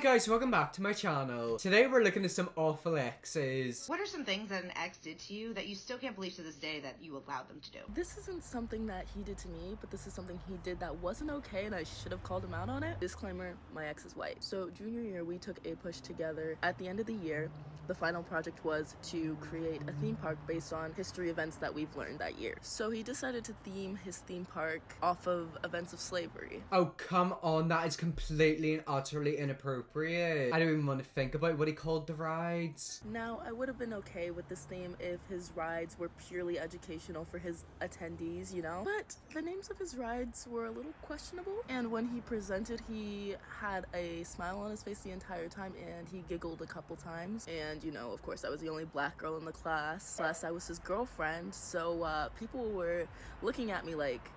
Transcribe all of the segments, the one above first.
guys, welcome back to my channel. Today we're looking at some awful exes. What are some things that an ex did to you that you still can't believe to this day that you allowed them to do? This isn't something that he did to me, but this is something he did that wasn't okay and I should have called him out on it. Disclaimer, my ex is white. So junior year, we took a push together. At the end of the year, the final project was to create a theme park based on history events that we've learned that year. So he decided to theme his theme park off of events of slavery. Oh, come on, that is completely and utterly inappropriate. I don't even want to think about what he called the rides. Now, I would have been okay with this theme if his rides were purely educational for his attendees, you know? But the names of his rides were a little questionable. And when he presented, he had a smile on his face the entire time and he giggled a couple times. And, you know, of course, I was the only black girl in the class. Plus, I was his girlfriend. So people were looking at me like,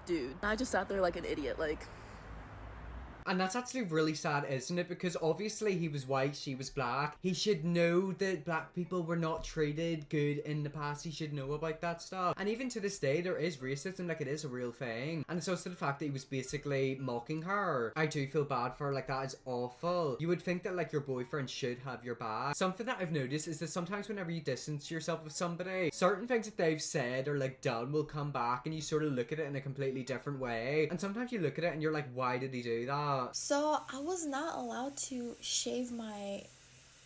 dude. I just sat there like an idiot, like... And that's actually really sad, isn't it? Because obviously he was white, she was black. He should know that black people were not treated good in the past. He should know about that stuff. And even to this day, there is racism, like it is a real thing. And it's also the fact that he was basically mocking her. I do feel bad for her, like that is awful. You would think that like your boyfriend should have your back. Something that I've noticed is that sometimes whenever you distance yourself with somebody, certain things that they've said or like done will come back and you sort of look at it in a completely different way. And sometimes you look at it and you're like, why did he do that? So I was not allowed to shave my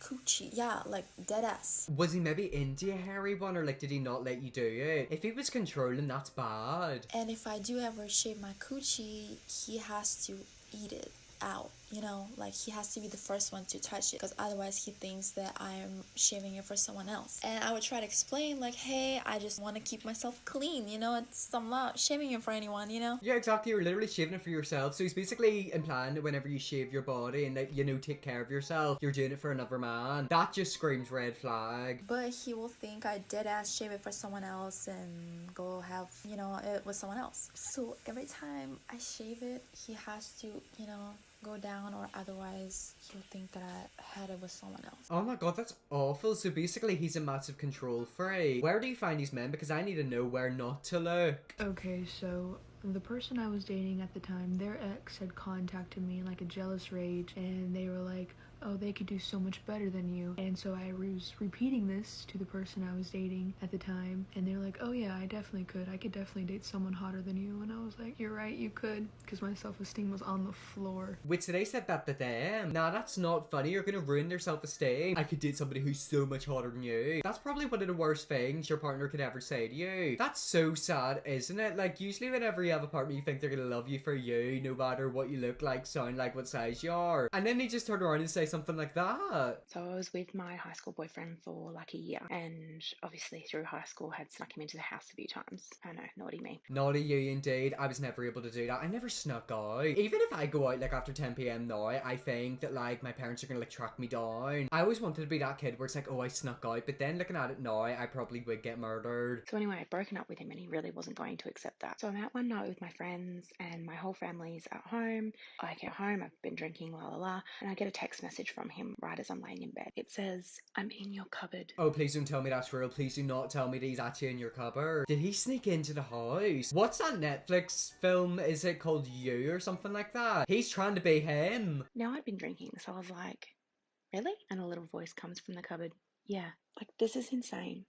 coochie. Yeah, like dead ass. Was he maybe into a hairy one, or like did he not let you do it? If he was controlling, that's bad. And if I do ever shave my coochie, he has to eat it out, you know, like he has to be the first one to touch it because otherwise he thinks that I'm shaving it for someone else. And I would try to explain like, hey, I just want to keep myself clean, you know, I'm not shaving it for anyone, you know. Yeah, exactly, you're literally shaving it for yourself. So he's basically implying that whenever you shave your body and that, you know, take care of yourself, you're doing it for another man. That just screams red flag. But he will think I dead ass shave it for someone else and go have, you know, it with someone else. So every time I shave it, he has to, you know, go down, or otherwise he'll think that I had it with someone else. Oh my god, that's awful. So basically he's a massive control freak. Where do you find these men? Because I need to know where not to look. Okay, so the person I was dating at the time, their ex had contacted me in like a jealous rage, and they were like, oh, they could do so much better than you. And so I was repeating this to the person I was dating at the time, and they're like, oh yeah, I definitely could. I could definitely date someone hotter than you. And I was like, you're right, you could, because my self-esteem was on the floor. Wait, so they said that to them? Nah, that's not funny. You're gonna ruin their self-esteem. I could date somebody who's so much hotter than you. That's probably one of the worst things your partner could ever say to you. That's so sad, isn't it? Like, usually whenever you have a partner, you think they're gonna love you for you, no matter what you look like, sound like, what size you are. And then they just turn around and say something like that. So I was with my high school boyfriend for like a year, and obviously through high school had snuck him into the house a few times. I know, naughty me. Naughty you indeed. I was never able to do that. I never snuck out. Even if I go out like after 10 p.m. now, I think that like my parents are gonna like track me down. I always wanted to be that kid where it's like, oh, I snuck out, but then looking at it now, I probably would get murdered. So anyway, I'd broken up with him and he really wasn't going to accept that. So I'm out one night with my friends and my whole family's at home. I get home, I've been drinking, la la la, and I get a text message from him right as I'm laying in bed. It says, I'm in your cupboard. Oh, please don't tell me that's real. Please do not tell me that he's actually in your cupboard. Did he sneak into the house? What's that Netflix film? Is it called You or something like that? He's trying to be him. Now I'd been drinking, so I was like, really? And a little voice comes from the cupboard. Yeah, like this is insane.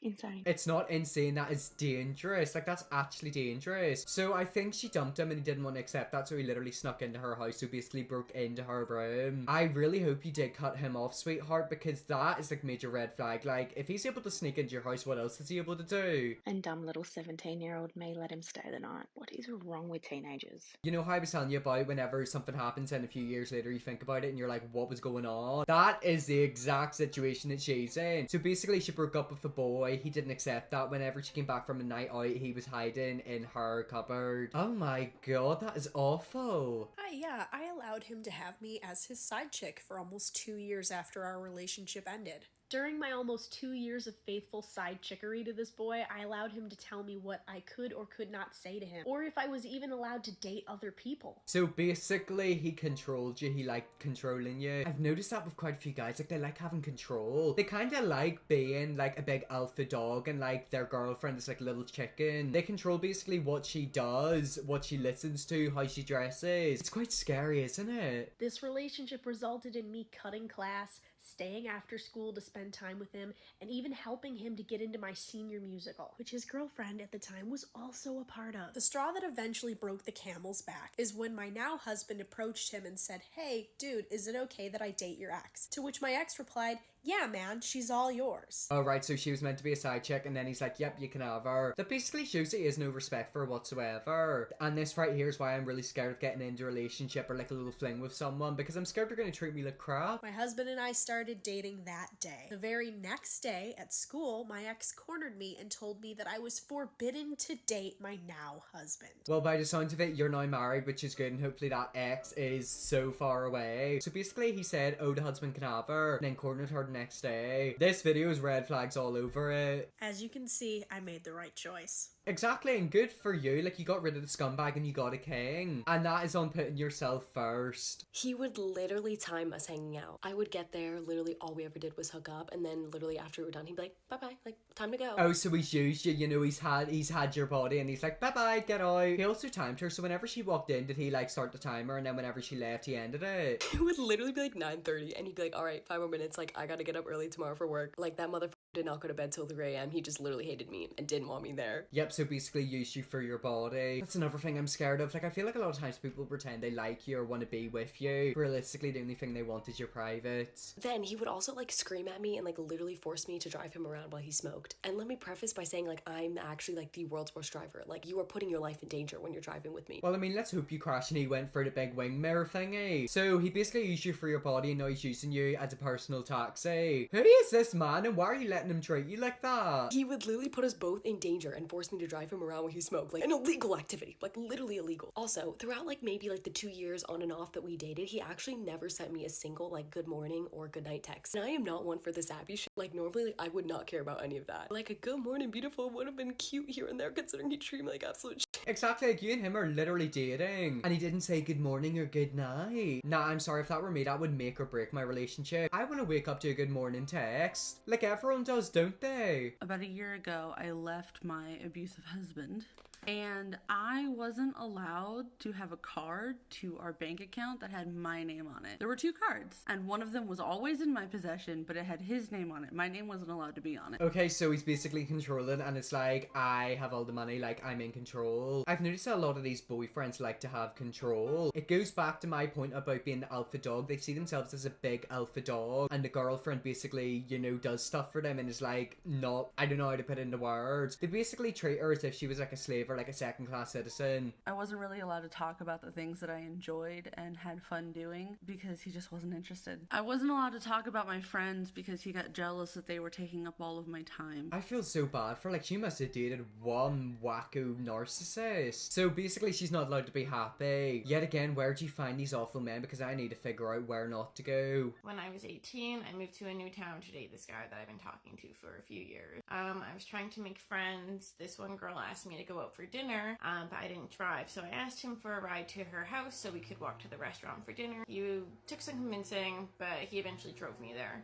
Insane. It's not insane, that is dangerous. Like, that's actually dangerous. So I think she dumped him and he didn't want to accept that, so he literally snuck into her house, so basically broke into her room. I really hope you did cut him off, sweetheart, because that is like major red flag. Like, if he's able to sneak into your house, what else is he able to do? And dumb little 17-year-old me let him stay the night. What is wrong with teenagers? You know how I was telling you about whenever something happens and a few years later you think about it and you're like, what was going on? That is the exact situation that she's in. So basically she broke up with the boy. He didn't accept that. Whenever she came back from a night out, he was hiding in her cupboard. Oh my god, that is awful. Yeah, I allowed him to have me as his side chick for almost 2 years after our relationship ended. During my almost 2 years of faithful side chickery to this boy, I allowed him to tell me what I could or could not say to him, or if I was even allowed to date other people. So basically, he controlled you, he liked controlling you. I've noticed that with quite a few guys, like they like having control. They kind of like being like a big alpha dog and like their girlfriend is like a little chicken. They control basically what she does, what she listens to, how she dresses. It's quite scary, isn't it? This relationship resulted in me cutting class, staying after school to spend time with him, and even helping him to get into my senior musical, which his girlfriend at the time was also a part of. The straw that eventually broke the camel's back is when my now husband approached him and said, "Hey, dude, is it okay that I date your ex?" To which my ex replied, "Yeah, man, she's all yours." Oh, right, so she was meant to be a side chick, and then he's like, yep, you can have her. That basically shows that he has no respect for her whatsoever. And this right here is why I'm really scared of getting into a relationship or like a little fling with someone, because I'm scared they're going to treat me like crap. My husband and I started dating that day. The very next day at school, my ex cornered me and told me that I was forbidden to date my now husband. Well, by the sounds of it, you're now married, which is good, and hopefully that ex is so far away. So basically he said, oh, the husband can have her, and then cornered her the next day. This video is red flags all over it. As you can see, I made the right choice. Exactly, and good for you. Like, you got rid of the scumbag and you got a king. And that is on putting yourself first. He would literally time us hanging out. I would get there, literally all we ever did was hook up, and then literally after we were done, he'd be like, bye-bye, like, time to go. Oh, so he's used you, you know, he's had your body and he's like, bye-bye, get out. He also timed her, so whenever she walked in, did he like start the timer, and then whenever she left, he ended it? It would literally be like 9:30, and he'd be like, alright, 5 more minutes, like, I gotta get up early tomorrow for work. Like, that motherfucker did not go to bed till 3 a.m. He just literally hated me and didn't want me there. Yep, so basically used you for your body. That's another thing I'm scared of. Like, I feel like a lot of times people pretend they like you or want to be with you. Realistically, the only thing they want is your private. Then he would also like scream at me and like literally force me to drive him around while he smoked. And let me preface by saying, like, I'm actually like the world's worst driver. Like, you are putting your life in danger when you're driving with me. Well, I mean, let's hope you crash and he went for the big wing mirror thingy. So he basically used you for your body, and now he's using you as a personal taxi. Who is this man, and why are you letting him treat you like that? He would literally put us both in danger and force me to drive him around while he smoked. Like, an illegal activity. Like, literally illegal. Also, throughout like maybe like the 2 years on and off that we dated, he actually never sent me a single like good morning or good night text. And I am not one for this sappy shit. Like, normally like, I would not care about any of that. Like, a good morning beautiful would have been cute here and there, considering he treated me like absolute shit. Exactly, like you and him are literally dating, and he didn't say good morning or good night. Nah, I'm sorry, if that were me, that would make or break my relationship. I want to wake up to a good morning text, like everyone does, don't they? About a year ago, I left my abusive husband, and I wasn't allowed to have a card to our bank account that had my name on it. There were 2 cards, and one of them was always in my possession, but it had his name on it. My name wasn't allowed to be on it. Okay, so he's basically controlling, and it's like, I have all the money, like I'm in control. I've noticed that a lot of these boyfriends like to have control. It goes back to my point about being the alpha dog. They see themselves as a big alpha dog, and the girlfriend basically, you know, does stuff for them and is like, not, I don't know how to put it into words. They basically treat her as if she was like a slave or like a second-class citizen. I wasn't really allowed to talk about the things that I enjoyed and had fun doing because he just wasn't interested. I wasn't allowed to talk about my friends because he got jealous that they were taking up all of my time. I feel so bad for, like, she must have dated one wacko narcissist. So basically she's not allowed to be happy. Yet again, where'd you find these awful men? Because I need to figure out where not to go. When I was 18, I moved to a new town to date this guy that I've been talking to for a few years. I was trying to make friends. This one girl asked me to go out for dinner, but I didn't drive, so I asked him for a ride to her house so we could walk to the restaurant for dinner. He took some convincing, but he eventually drove me there.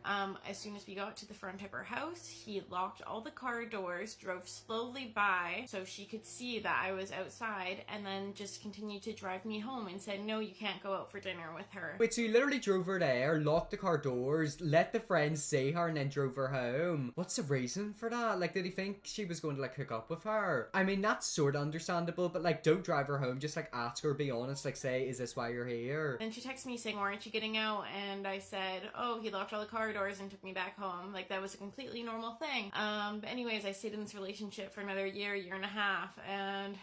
As soon as we got to the front of her house, he locked all the car doors, drove slowly by so she could see that I was outside, and then just continued to drive me home and said, no, you can't go out for dinner with her. Wait, so you literally drove her there, locked the car doors, let the friends see her, and then drove her home? What's the reason for that? Like, did he think she was going to like hook up with her? I mean, that's sort of understandable, but like, don't drive her home, just like ask her, be honest, like say, is this why you're here? Then she texted me saying, why aren't you getting out? And I said, oh, he locked all the car doors and took me back home. Like, that was a completely normal thing. But anyways, I stayed in this relationship for another year and a half, and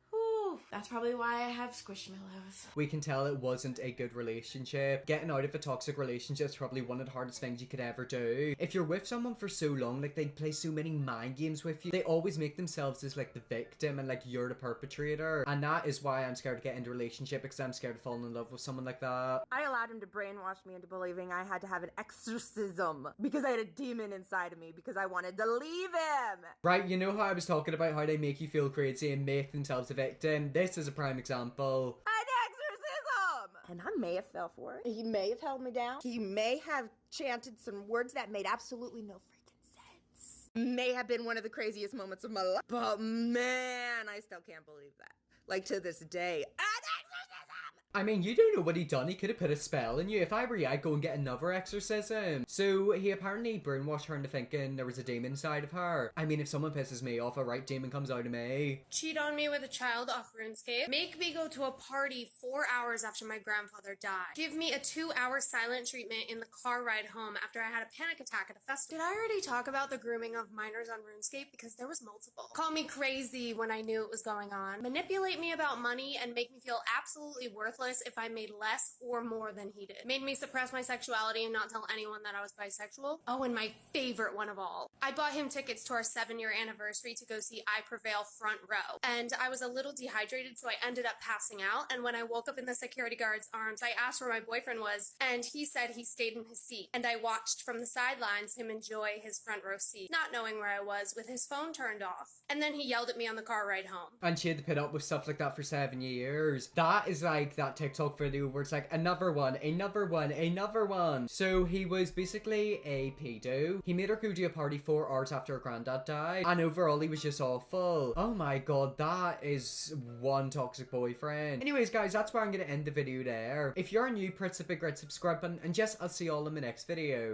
whew, Whew, that's probably why I have squishmallows. We can tell it wasn't a good relationship. Getting out of a toxic relationship is probably one of the hardest things you could ever do. If you're with someone for so long, like they play so many mind games with you, they always make themselves as like the victim and like you're the perpetrator. And that is why I'm scared to get into a relationship, because I'm scared of falling in love with someone like that. I allowed him to brainwash me into believing I had to have an exorcism because I had a demon inside of me because I wanted to leave him. Right, you know how I was talking about how they make you feel crazy and make themselves a victim? This is a prime example. An exorcism! And I may have fell for it. He may have held me down. He may have chanted some words that made absolutely no freaking sense. May have been one of the craziest moments of my life. But man, I still can't believe that. Like to this day. I mean, you don't know what he done. He could have put a spell on you. If I were you, I'd go and get another exorcism. So he apparently brainwashed her into thinking there was a demon inside of her. I mean, if someone pisses me off, a right demon comes out of me. Cheat on me with a child off RuneScape. Make me go to a party 4 hours after my grandfather died. Give me a 2-hour silent treatment in the car ride home after I had a panic attack at a festival. Did I already talk about the grooming of minors on RuneScape? Because there was multiple. Call me crazy when I knew it was going on. Manipulate me about money and make me feel absolutely worthless if I made less or more than he did. Made me suppress my sexuality and not tell anyone that I was bisexual. Oh, and my favorite one of all. I bought him tickets to our 7-year anniversary to go see I Prevail front row. And I was a little dehydrated, so I ended up passing out. And when I woke up in the security guard's arms, I asked where my boyfriend was, and he said he stayed in his seat. And I watched from the sidelines him enjoy his front row seat, not knowing where I was, with his phone turned off. And then he yelled at me on the car ride home. And she had to put up with stuff like that for 7 years. That is like that TikTok video where it's like another one, another one, another one. So he was basically a pedo. He made her go to a party 4 hours after her granddad died, and overall he was just awful. Oh my god, that is one toxic boyfriend. Anyways guys, that's where I'm gonna end the video there. If you're new, press the big red subscribe button, and yes, I'll see you all in my next video.